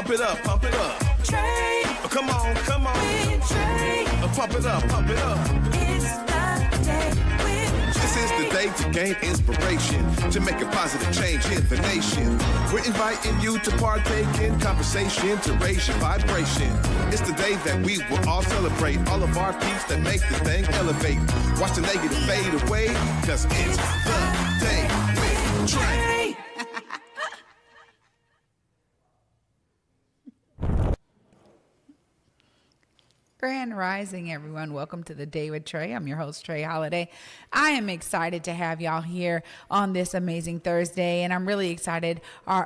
Pump it up, pump it up. Trae. Oh, come on, come on. With Trae. Pump it up, pump it up. It's the day with Trae. This is the day to gain inspiration, to make a positive change in the nation. We're inviting you to partake in conversation, to raise your vibration. It's the day that we will all celebrate all of our peeps that make the thing elevate. Watch the negative fade away, cause it's the day with Trae. Grand Rising, everyone. Welcome to the Day with Trae. I'm your host, Trae Holiday. I am excited to have y'all here on this amazing Thursday, and I'm really excited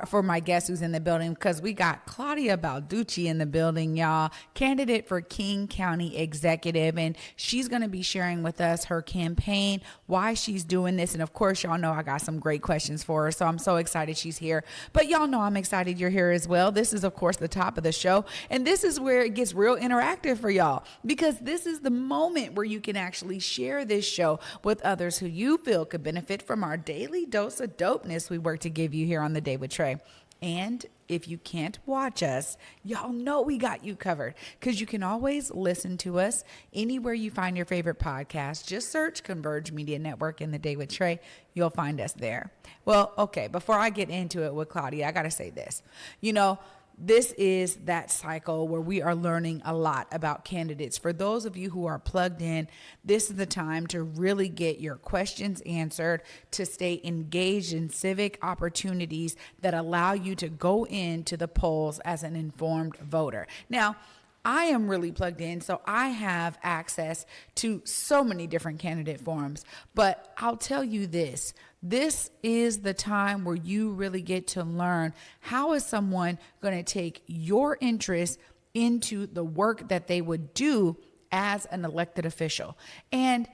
for my guest who's in the building because we got Claudia Balducci in the building, y'all, candidate for King County Executive, and she's going to be sharing with us her campaign, why she's doing this, and of course, y'all know I got some great questions for her, so I'm so excited she's here. But y'all know I'm excited you're here as well. This is, of course, the top of the show, and this is where it gets real interactive for y'all. Because this is the moment where you can actually share this show with others who you feel could benefit from our daily dose of dopeness we work to give you here on the Day with Trae. And if you can't watch us, y'all know we got you covered because you can always listen to us anywhere you find your favorite podcast. Just search Converge Media Network in the Day with Trae. You'll find us there. Well, okay, before I get into it with Claudia, I got to say this. You know, this is that cycle where we are learning a lot about candidates. For those of you who are plugged in, this is the time to really get your questions answered, to stay engaged in civic opportunities that allow you to go into the polls as an informed voter. Now, I am really plugged in, so I have access to so many different candidate forums. But I'll tell you this. This is the time where you really get to learn how is someone going to take your interest into the work that they would do as an elected official. And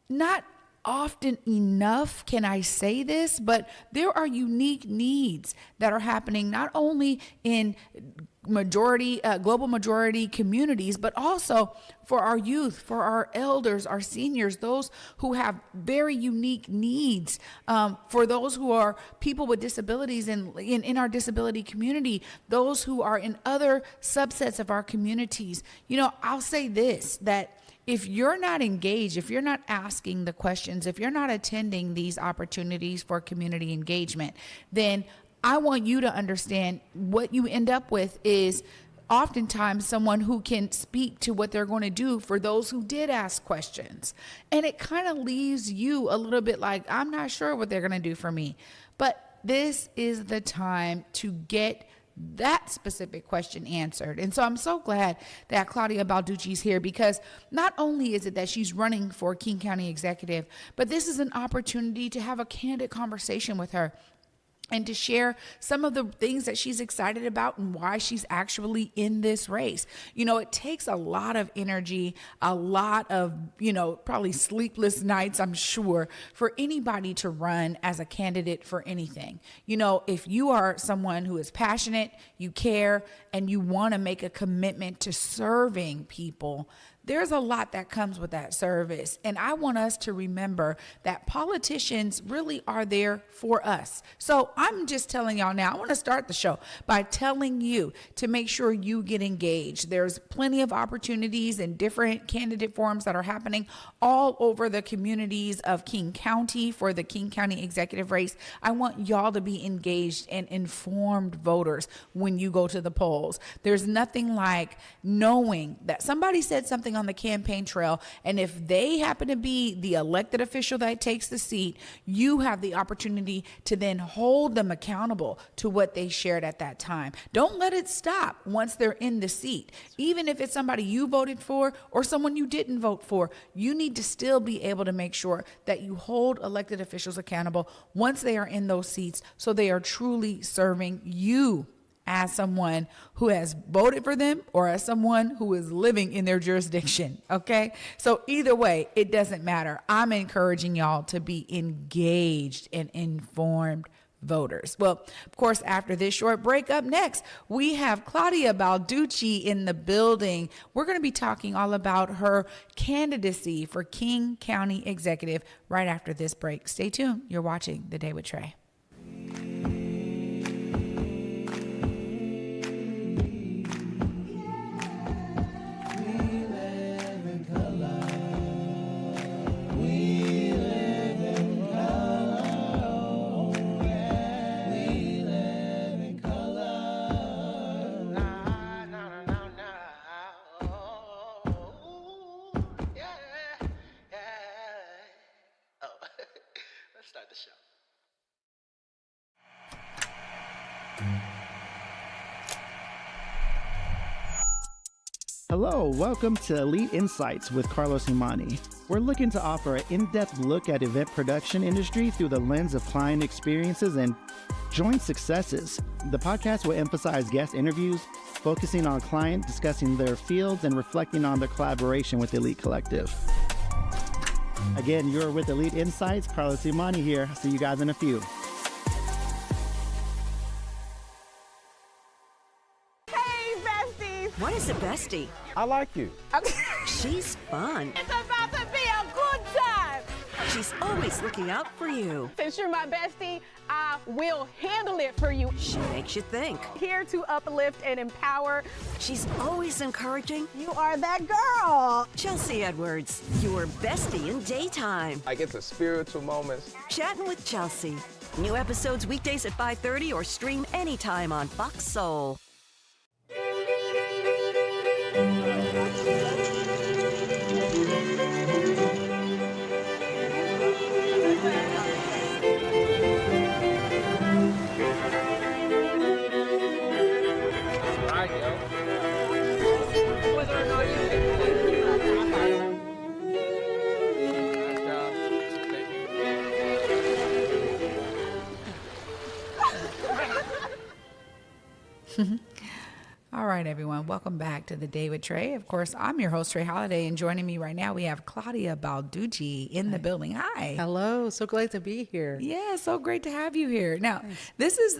not often enough can I say this, but there are unique needs that are happening not only in global majority communities, but also for our youth, for our elders, our seniors, those who have very unique needs, for those who are people with disabilities in our disability community, those who are in other subsets of our communities. You know, I'll say this, that if you're not engaged, if you're not asking the questions, if you're not attending these opportunities for community engagement, then I want you to understand what you end up with is oftentimes someone who can speak to what they're going to do for those who did ask questions. And it kind of leaves you a little bit like, I'm not sure what they're going to do for me. But this is the time to get that specific question answered. And so I'm so glad that Claudia Balducci is here because not only is it that she's running for King County Executive, but this is an opportunity to have a candid conversation with her and to share some of the things that she's excited about and why she's actually in this race. You know, it takes a lot of energy, a lot of, probably sleepless nights, I'm sure, for anybody to run as a candidate for anything. You know, if you are someone who is passionate, you care, and you want to make a commitment to serving people, there's a lot that comes with that service. And I want us to remember that politicians really are there for us. So I'm just telling y'all now, I want to start the show by telling you to make sure you get engaged. There's plenty of opportunities and different candidate forums that are happening all over the communities of King County for the King County Executive race. I want y'all to be engaged and informed voters when you go to the polls. There's nothing like knowing that somebody said something on the campaign trail, and if they happen to be the elected official that takes the seat, you have the opportunity to then hold them accountable to what they shared at that time. Don't let it stop once they're in the seat. Even if it's somebody you voted for or someone you didn't vote for, you need to still be able to make sure that you hold elected officials accountable once they are in those seats, so they are truly serving you as someone who has voted for them or as someone who is living in their jurisdiction, okay? So either way, it doesn't matter. I'm encouraging y'all to be engaged and informed voters. Well, of course, after this short break, up next, we have Claudia Balducci in the building. We're going to be talking all about her candidacy for King County Executive right after this break. Stay tuned. You're watching The Day with Trae. Hello, welcome to Elite Insights with Carlos Imani. We're looking to offer an in-depth look at event production industry through the lens of client experiences and joint successes. The podcast will emphasize guest interviews, focusing on client discussing their fields and reflecting on their collaboration with Elite Collective. Again, you're with Elite Insights. Carlos Imani here. See you guys in a few. What is a bestie? I like you. She's fun. It's about to be a good time. She's always looking out for you. Since you're my bestie, I will handle it for you. She makes you think. Here to uplift and empower. She's always encouraging. You are that girl. Chelsea Edwards, your bestie in daytime. Like it's a spiritual moment. Chatting with Chelsea. New episodes weekdays at 5:30 or stream anytime on Fox Soul. All right, everyone. Welcome back to the Day with Trae. Of course, I'm your host, Trae Holiday, and joining me right now, we have Claudia Balducci in the building. Hi. Hello. So glad to be here. Yeah, so great to have you here. Now, this is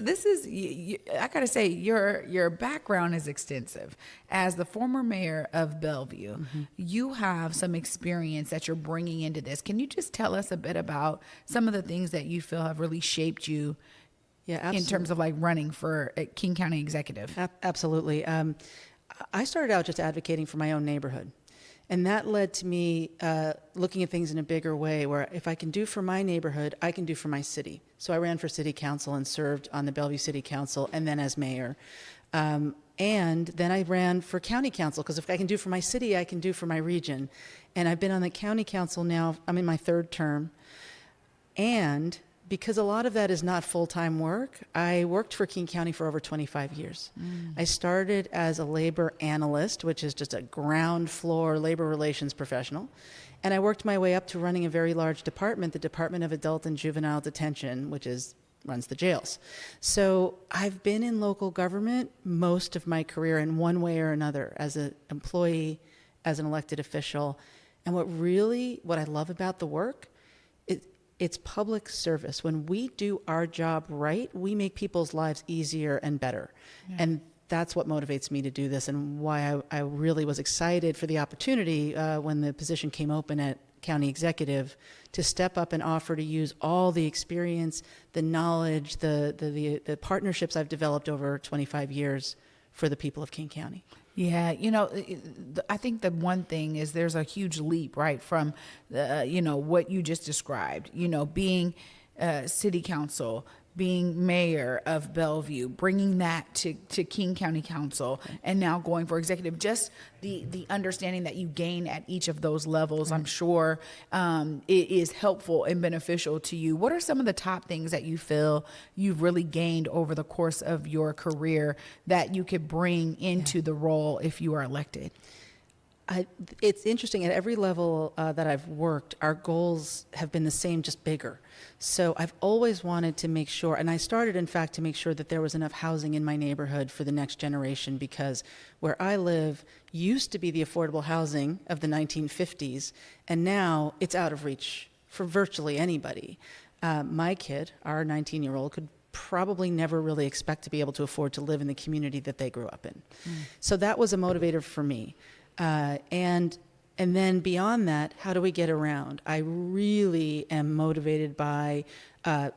I gotta say, your background is extensive. As the former mayor of Bellevue, you have some experience that you're bringing into this. Can you just tell us a bit about some of the things that you feel have really shaped you? Yeah, absolutely. In terms of like running for a King County executive? Absolutely. I started out just advocating for my own neighborhood. And that led to me looking at things in a bigger way, where if I can do for my neighborhood, I can do for my city. So I ran for city council and served on the Bellevue City Council and then as mayor. And then I ran for county council, because if I can do for my city, I can do for my region. And I've been on the county council now, I'm in my third term. And because a lot of that is not full-time work, I worked for King County for over 25 years. I started as a labor analyst, which is just a ground floor labor relations professional. And I worked my way up to running a very large department, the Department of Adult and Juvenile Detention, which runs the jails. So I've been in local government most of my career in one way or another, as an employee, as an elected official. And what I love about the work, it's public service. When we do our job right, we make people's lives easier and better. Yeah. And that's what motivates me to do this, and why I really was excited for the opportunity when the position came open at county executive, to step up and offer to use all the experience, the knowledge, the partnerships I've developed over 25 years for the people of King County. Yeah, I think the one thing is there's a huge leap, right, from, what you just described, being city council, being mayor of Bellevue, bringing that to King County Council, and now going for executive. Just the understanding that you gain at each of those levels, I'm sure it is helpful and beneficial to you. What are some of the top things that you feel you've really gained over the course of your career that you could bring into the role if you are elected? It's interesting, at every level that I've worked, our goals have been the same, just bigger. So I've always wanted to make sure, and I started, in fact, to make sure that there was enough housing in my neighborhood for the next generation, because where I live used to be the affordable housing of the 1950s, and now it's out of reach for virtually anybody. My kid, our 19-year-old, could probably never really expect to be able to afford to live in the community that they grew up in. So that was a motivator for me. And then beyond that, how do we get around? I really am motivated by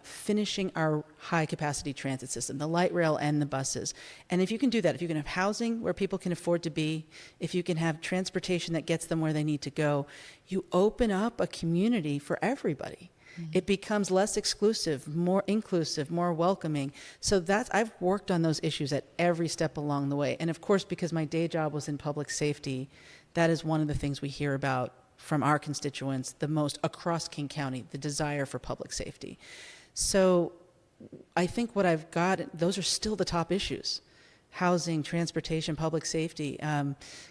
finishing our high capacity transit system, the light rail and the buses. And if you can do that, if you can have housing where people can afford to be, if you can have transportation that gets them where they need to go, you open up a community for everybody. It becomes less exclusive, more inclusive, more welcoming. So I've worked on those issues at every step along the way. And of course, because my day job was in public safety, that is one of the things we hear about from our constituents the most across King County, the desire for public safety. So I think what I've got, those are still the top issues. Housing, transportation, public safety,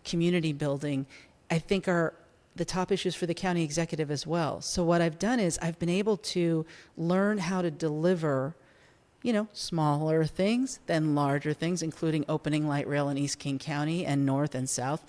community building, I think are the top issues for the county executive as well. So what I've done is I've been able to learn how to deliver, smaller things than larger things, including opening light rail in East King County and North and South.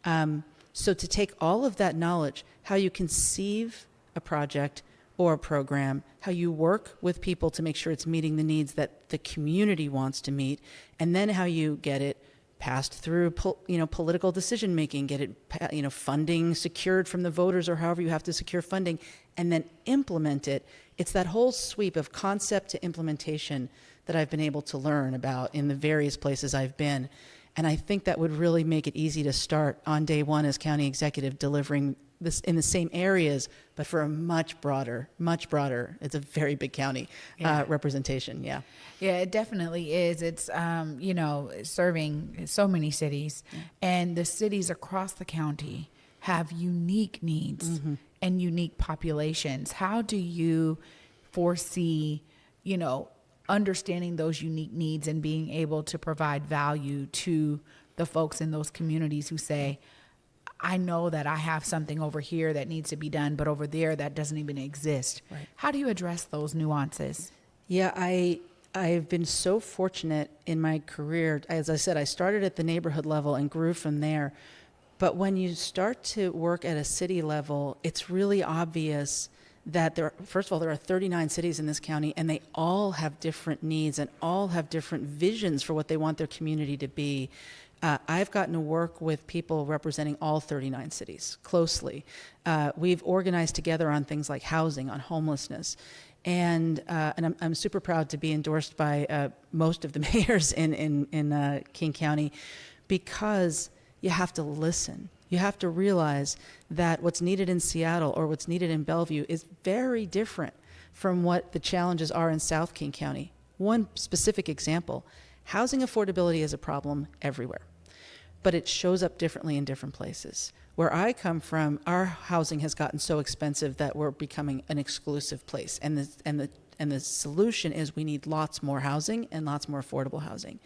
So to take all of that knowledge, how you conceive a project or a program, how you work with people to make sure it's meeting the needs that the community wants to meet, and then how you get it passed through, political decision making, get it, funding secured from the voters or however you have to secure funding, and then implement it. It's that whole sweep of concept to implementation that I've been able to learn about in the various places I've been. And I think that would really make it easy to start on day one as county executive delivering this in the same areas, but for a much broader, it's a very big county representation. Yeah. Yeah, it definitely is. It's, serving so many cities, and the cities across the county have unique needs and unique populations. How do you foresee, understanding those unique needs and being able to provide value to the folks in those communities who say, I know that I have something over here that needs to be done, but over there that doesn't even exist. Right. How do you address those nuances? Yeah, I've been so fortunate in my career. As I said, I started at the neighborhood level and grew from there. But when you start to work at a city level, it's really obvious that first of all, there are 39 cities in this county, and they all have different needs and all have different visions for what they want their community to be. I've gotten to work with people representing all 39 cities closely. We've organized together on things like housing, on homelessness. And I'm super proud to be endorsed by most of the mayors in King County, because you have to listen. You have to realize that what's needed in Seattle or what's needed in Bellevue is very different from what the challenges are in South King County. One specific example, housing affordability is a problem everywhere, but it shows up differently in different places. Where I come from, our housing has gotten so expensive that we're becoming an exclusive place. And the solution is we need lots more housing and lots more affordable housing.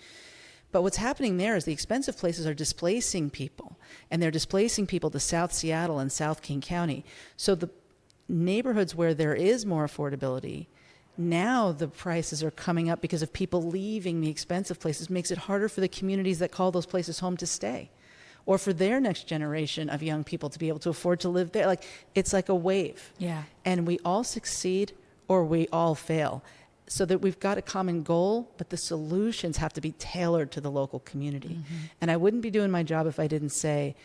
But what's happening there is the expensive places are displacing people, and they're displacing people to South Seattle and South King County. So the neighborhoods where there is more affordability, now the prices are coming up because of people leaving the expensive places. Makes it harder for the communities that call those places home to stay, or for their next generation of young people to be able to afford to live there. It's like a wave. Yeah. And we all succeed or we all fail. So that we've got a common goal, but the solutions have to be tailored to the local community. And I wouldn't be doing my job if I didn't say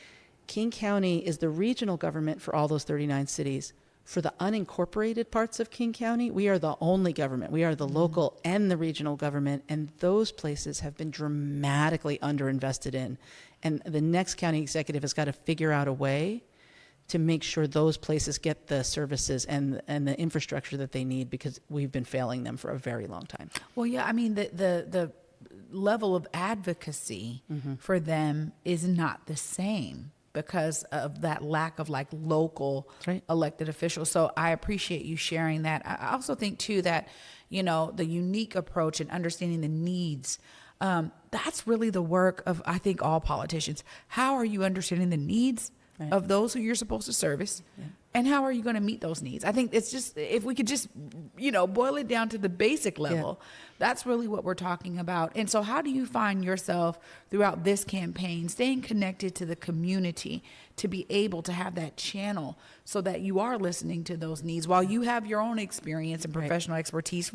King County is the regional government for all those 39 cities. For the unincorporated parts of King County, we are the only government. We are the local and the regional government, and those places have been dramatically underinvested in. And the next county executive has got to figure out a way to make sure those places get the services and the infrastructure that they need, because we've been failing them for a very long time. Well, yeah, I mean, the level of advocacy for them is not the same because of that lack of local elected officials. So I appreciate you sharing that. I also think too that, the unique approach and understanding the needs, that's really the work of, I think, all politicians. How are you understanding the needs of those who you're supposed to service? And how are you going to meet those needs? I think it's just, if we could just, boil it down to the basic level, that's really what we're talking about. And so how do you find yourself throughout this campaign staying connected to the community to be able to have that channel so that you are listening to those needs while you have your own experience and professional expertise,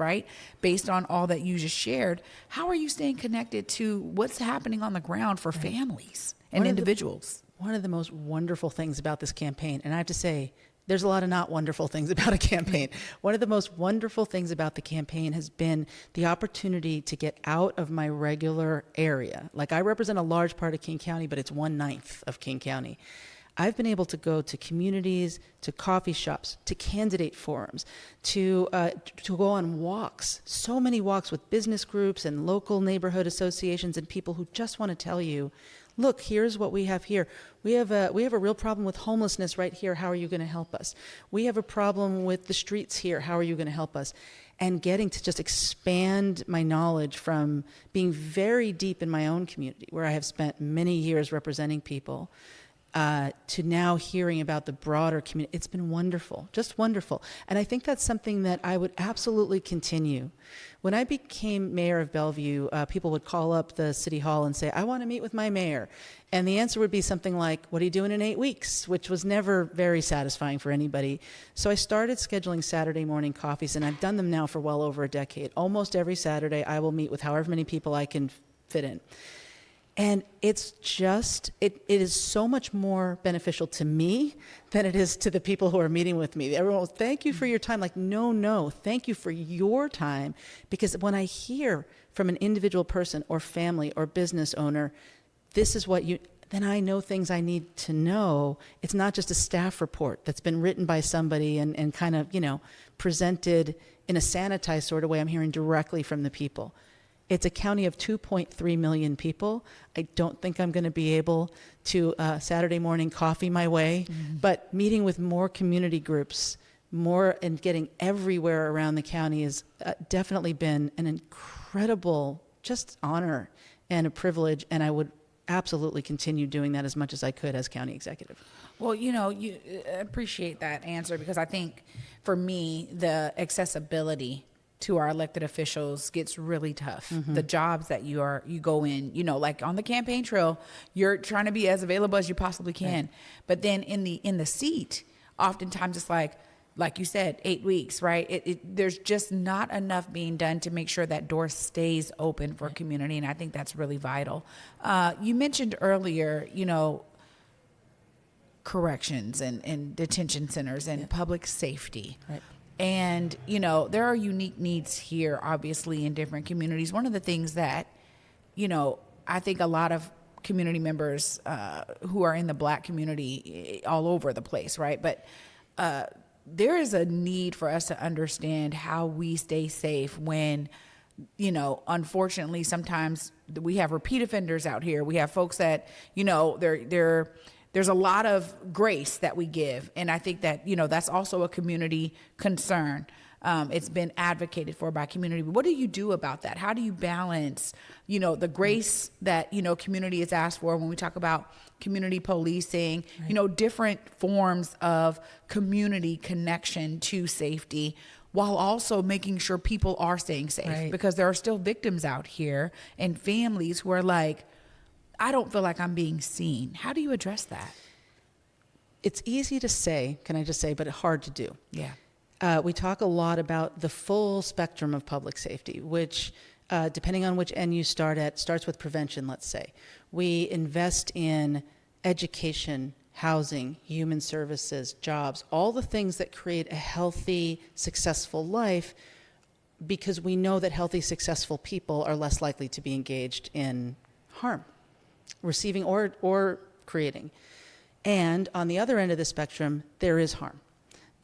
based on all that you just shared? How are you staying connected to what's happening on the ground for families and individuals? One of the most wonderful things about this campaign, and I have to say, there's a lot of not wonderful things about a campaign. One of the most wonderful things about the campaign has been the opportunity to get out of my regular area. I represent a large part of King County, but it's 1/9 of King County. I've been able to go to communities, to coffee shops, to candidate forums, to go on walks, so many walks with business groups and local neighborhood associations and people who just want to tell you, look, here's what we have here. We have a real problem with homelessness right here. How are you going to help us? We have a problem with the streets here. How are you going to help us? and getting to just expand my knowledge from being very deep in my own community, where I have spent many years representing people, to now hearing about the broader community. It's been wonderful, just wonderful. And I think that's something that I would absolutely continue. When I became mayor of Bellevue, people would call up the city hall and say, I want to meet with my mayor. And the answer would be something like, what are you doing in 8 weeks? Which was never very satisfying for anybody. So I started scheduling Saturday morning coffees, and I've done them now for well over a decade. Almost every Saturday, I will meet with however many people I can fit in. And it's just, it is so much more beneficial to me than it is to the people who are meeting with me. Everyone will, thank you for your time. Like, no, thank you for your time. Because when I hear from an individual person or family or business owner, this is what you, then I know things I need to know. It's not just a staff report that's been written by somebody and kind of, presented in a sanitized sort of way. I'm hearing directly from the people. It's a county of 2.3 million people. I don't think I'm going to be able to Saturday morning coffee my way, but meeting with more community groups, more and getting everywhere around the county has definitely been an incredible just honor and a privilege, and I would absolutely continue doing that as much as I could as county executive. Well, you appreciate that answer, because I think for me, the accessibility to our elected officials gets really tough. The jobs that you go in, like on the campaign trail, you're trying to be as available as you possibly can. Right. But then in the seat, oftentimes it's like you said, 8 weeks, right? There's just not enough being done to make sure that door stays open for community. And I think that's really vital. You mentioned earlier, corrections and detention centers and public safety. Right. And, there are unique needs here, obviously, in different communities. One of the things that, I think a lot of community members who are in the Black community all over the place, right? But there is a need for us to understand how we stay safe when, unfortunately, sometimes we have repeat offenders out here. We have folks that, there's a lot of grace that we give. And I think that, that's also a community concern. It's been advocated for by community. But what do you do about that? How do you balance, the grace that, community is asked for when we talk about community policing, different forms of community connection to safety, while also making sure people are staying safe? Right. Because there are still victims out here and families who are like, I don't feel like I'm being seen. How do you address that? It's easy to say, can I just say, but hard to do. Yeah. We talk a lot about the full spectrum of public safety, which, depending on which end you start at, starts with prevention, let's say. We invest in education, housing, human services, jobs, all the things that create a healthy, successful life, because we know that healthy, successful people are less likely to be engaged in harm, receiving or creating. And on the other end of the spectrum, there is harm.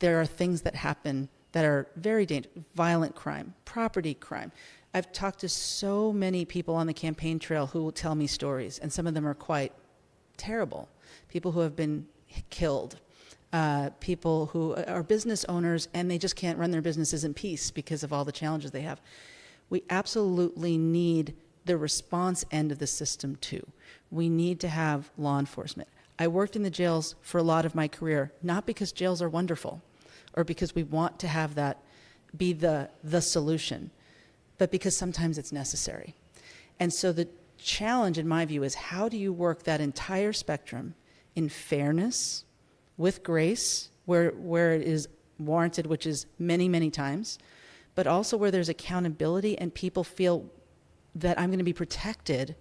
There are things that happen that are very dangerous: violent crime, property crime. I've talked to so many people on the campaign trail who will tell me stories, and some of them are quite terrible. People who have been killed, people who are business owners and they just can't run their businesses in peace because of all the challenges they have. We absolutely need the response end of the system too. We need to have law enforcement. I worked in the jails for a lot of my career, not because jails are wonderful or because we want to have that be the solution, but because sometimes it's necessary. And so the challenge, in my view, is how do you work that entire spectrum in fairness, with grace, where it is warranted, which is many, many times, but also where there's accountability and people feel that I'm going to be protected,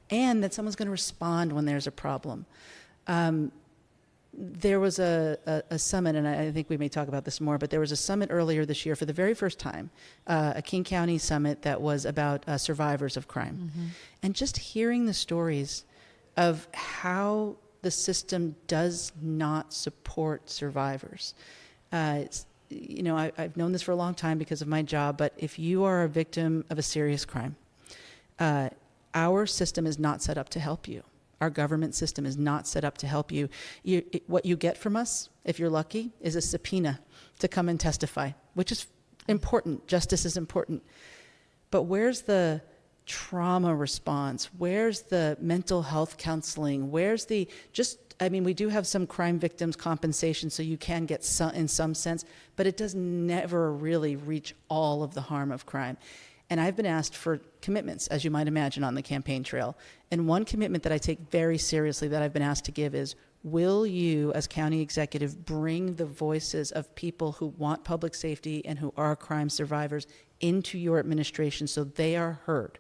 and that someone's going to respond when there's a problem. There was a summit, and I think we may talk about this more, but there was a summit earlier this year for the very first time, a King County summit that was about survivors of crime. And just hearing the stories of how the system does not support survivors. I've known this for a long time because of my job, but if you are a victim of a serious crime, our system is not set up to help you. Our government system is not set up to help you. What you get from us, if you're lucky, is a subpoena to come and testify, which is Important. Justice is important. But where's the trauma response? Where's the mental health counseling? Where's the we do have some crime victims compensation, so you can get some, in some sense, but it does never really reach all of the harm of crime. And I've been asked for commitments, as you might imagine, on the campaign trail. And one commitment that I take very seriously that I've been asked to give is, will you, as county executive, bring the voices of people who want public safety and who are crime survivors into your administration so they are heard?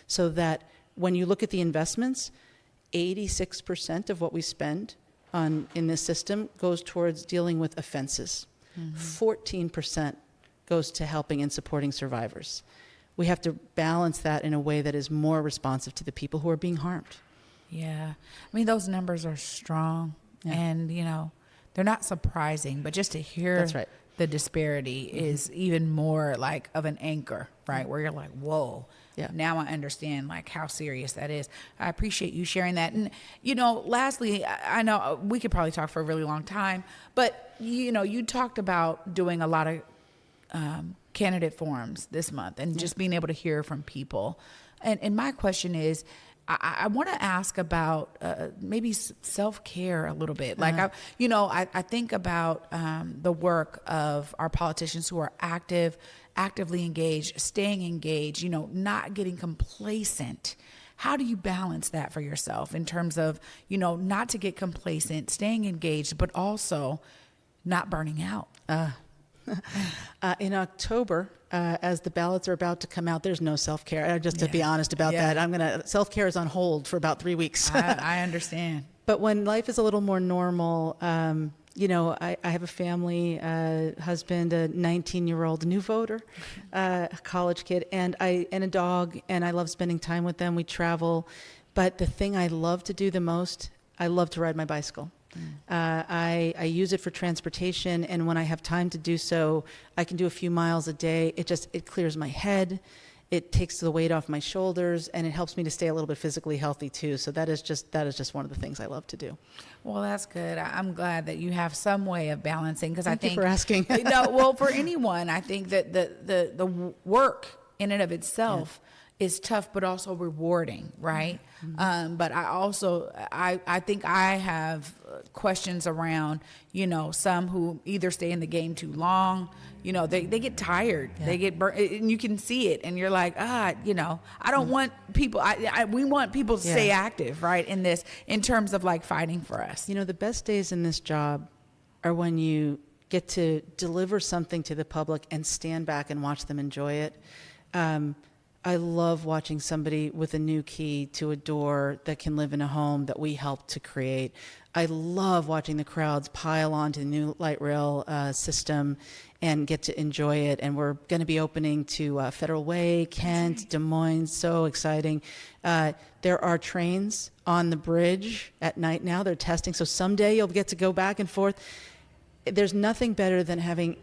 So that when you look at the investments, 86% of what we spend in this system goes towards dealing with offenses. 14% goes to helping and supporting survivors. We have to balance that in a way that is more responsive to the people who are being harmed. Yeah. I mean, those numbers are strong, and, they're not surprising, but just to hear That's right. the disparity is even more like of an anchor, right? Where you're like, whoa. Yeah. Now I understand like how serious that is. I appreciate you sharing that. And, lastly, I know we could probably talk for a really long time, but, you talked about doing a lot of candidate forums this month and just being able to hear from people. And my question is, I want to ask about maybe self-care a little bit. Like, I think about the work of our politicians who are actively engaged, staying engaged, not getting complacent. How do you balance that for yourself in terms of, not to get complacent, staying engaged, but also not burning out? In October, as the ballots are about to come out, there's no self-care. Just to be honest about that, self-care is on hold for about 3 weeks. I understand. But when life is a little more normal, I have a family, husband, a 19-year-old new voter, a college kid, and a dog, and I love spending time with them. We travel. But the thing I love to do the most, I love to ride my bicycle. I use it for transportation, and when I have time to do so, I can do a few miles a day. It clears my head, it takes the weight off my shoulders, and it helps me to stay a little bit physically healthy too. So that is just one of the things I love to do. Well, that's good. I'm glad that you have some way of balancing, because I think Thank you for asking. For anyone, I think that the work in and of itself is tough, but also rewarding, right? But I think I have questions around, some who either stay in the game too long, they get tired, they get burnt, and you can see it, and you're like, I don't want people, we want people to stay active, right, in terms of like fighting for us. The best days in this job are when you get to deliver something to the public and stand back and watch them enjoy it. I love watching somebody with a new key to a door that can live in a home that we helped to create. I love watching the crowds pile onto the new light rail system and get to enjoy it. And we're going to be opening to Federal Way, Kent, Des Moines. So exciting. There are trains on the bridge at night now. They're testing. So someday you'll get to go back and forth. There's nothing better than having,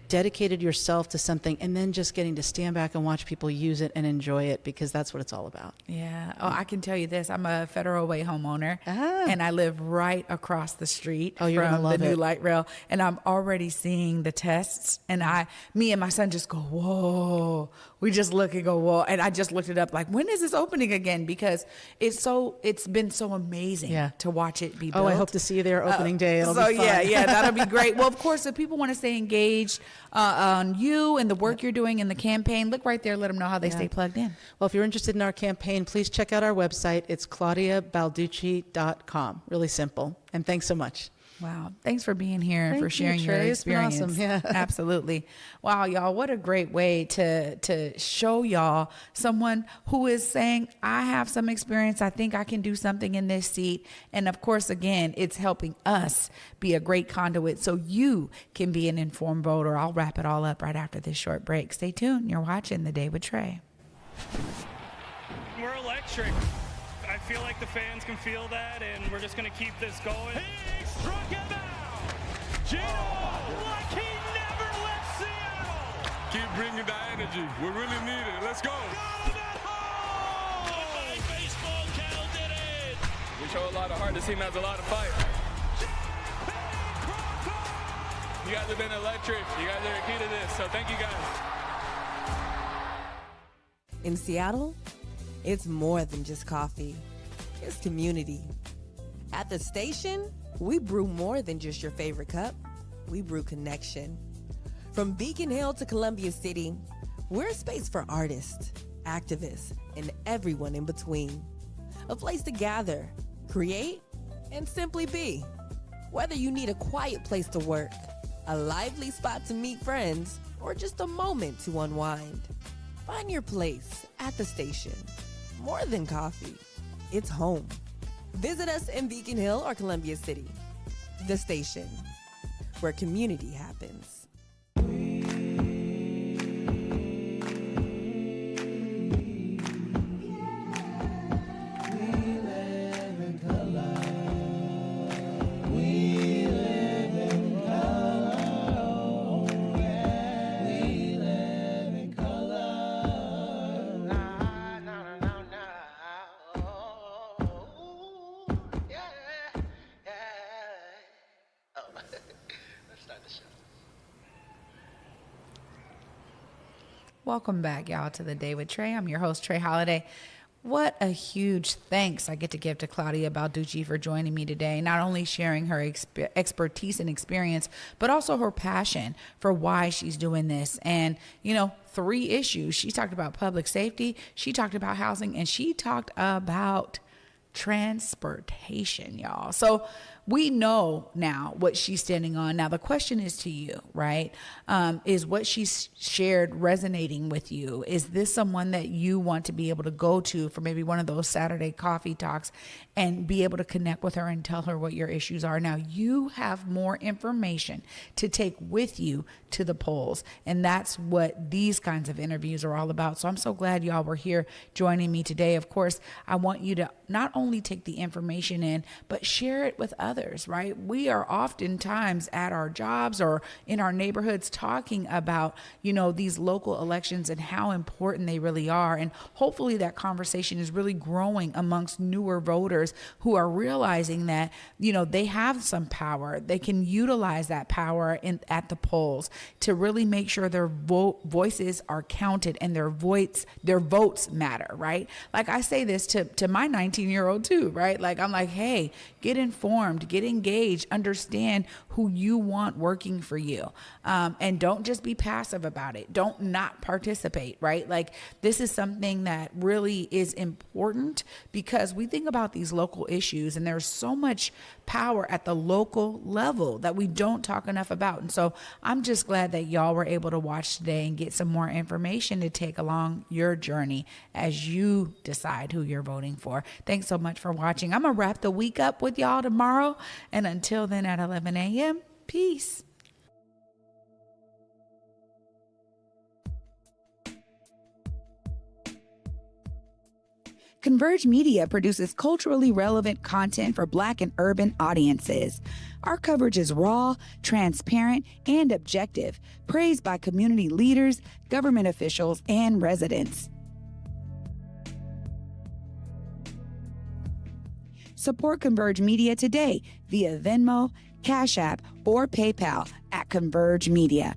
dedicated yourself to something and then just getting to stand back and watch people use it and enjoy it, because that's what it's all about. Yeah. Oh, I can tell you this. I'm a Federal Way homeowner, and I live right across the street from the new light rail, and I'm already seeing the tests, and me and my son just go, whoa. We just look and go, whoa. And I just looked it up, like, when is this opening again? Because it's been so amazing to watch it be built. Oh, I hope to see you there opening day. It'll be fun. That'll be great. Well, of course, if people want to stay engaged on you and the work you're doing in the campaign, look right there. Let them know how they stay plugged in. Well, if you're interested in our campaign, please check out our website. It's claudiabalducci.com. Really simple. And thanks so much. Wow. Thanks for being here and for sharing you, your Trae. experience. It's been awesome. Yeah. Absolutely. Wow, y'all, what a great way to show y'all someone who is saying, I have some experience. I think I can do something in this seat. And of course, again, it's helping us be a great conduit so you can be an informed voter. I'll wrap it all up right after this short break. Stay tuned. You're watching The Day with Trae. We're electric. I feel like the fans can feel that, and we're just going to keep this going. He struck him out. Gino, like he never left Seattle. Keep bringing the energy. We really need it. Let's go. Got him at home. My baseball Cal did it. We show a lot of heart. This team has a lot of fight. You guys have been electric. You guys are the key to this, so thank you guys. In Seattle, it's more than just coffee. It's community. At the station, we brew more than just your favorite cup. We brew connection. From Beacon Hill to Columbia City, we're a space for artists, activists, and everyone in between. A place to gather, create, and simply be. Whether you need a quiet place to work, a lively spot to meet friends, or just a moment to unwind, find your place at the station. More than coffee, it's home. Visit us in Beacon Hill or Columbia City. The station, where community happens. Welcome back, y'all, to the Day with Trae. I'm your host, Trae Holiday. What a huge thanks I get to give to Claudia Balducci for joining me today, not only sharing her expertise and experience, but also her passion for why she's doing this. And, 3 issues. She talked about public safety, she talked about housing, and she talked about transportation, y'all. So we know now what she's standing on. Now, the question is to you, right? Is what she's shared resonating with you? Is this someone that you want to be able to go to for maybe one of those Saturday coffee talks and be able to connect with her and tell her what your issues are? Now, you have more information to take with you to the polls. And that's what these kinds of interviews are all about. So I'm so glad y'all were here joining me today. Of course, I want you to not only take the information in, but share it with others, right? We are oftentimes at our jobs or in our neighborhoods talking about, these local elections and how important they really are. And hopefully that conversation is really growing amongst newer voters who are realizing that, they have some power. They can utilize that power at the polls to really make sure their voices are counted and their votes matter, right? Like I say this to my 19-year-old too, right? Like I'm like, hey, get informed, get engaged, understand who you want working for you. And don't just be passive about it. Don't not participate, right? Like this is something that really is important because we think about these local issues and there's so much power at the local level that we don't talk enough about. And so I'm just glad that y'all were able to watch today and get some more information to take along your journey as you decide who you're voting for. Thanks so much for watching. I'm going to wrap the week up with y'all tomorrow. And until then at 11 a.m., peace. Converge Media produces culturally relevant content for Black and urban audiences. Our coverage is raw, transparent, and objective, praised by community leaders, government officials, and residents. Support Converge Media today via Venmo, Cash App, or PayPal at Converge Media.